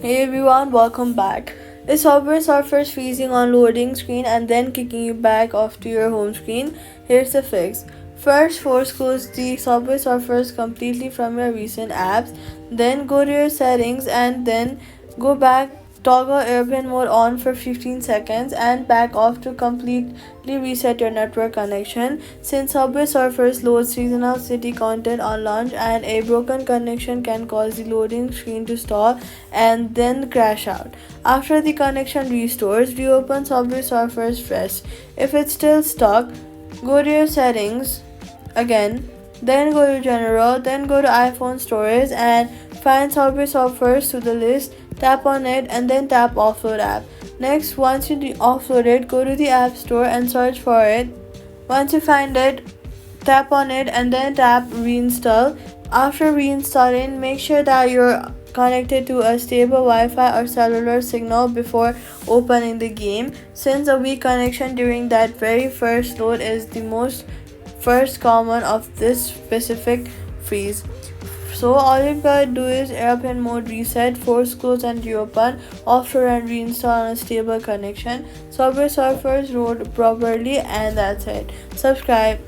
Hey everyone, welcome back. Is Subway Surfers freezing on loading screen and then kicking you back off to your home screen? Here's the fix. First, force close the Subway Surfers completely from your recent apps. Then go to your settings and then go back, toggle airplane mode on for 15 seconds and back off to completely reset your network connection. Since Subway Surfers loads seasonal city content on launch and a broken connection can cause the loading screen to stall and then crash out. After the connection restores, reopen Subway Surfers fresh. If it's still stuck, go to your settings again, then go to general, then go to iPhone storage and find Subway Surfers to the list, tap on it and then tap offload app. Next, once you offload it, go to the app store and search for it. Once you find it, tap on it and then tap reinstall. After reinstalling, make sure that you're connected to a stable Wi-Fi or cellular signal before opening the game, since a weak connection during that very first load is the most first common of this specific freeze. So all you gotta do is airplane mode reset, force close and reopen, offload and reinstall on a stable connection. Subway Surfers load properly and that's it. Subscribe.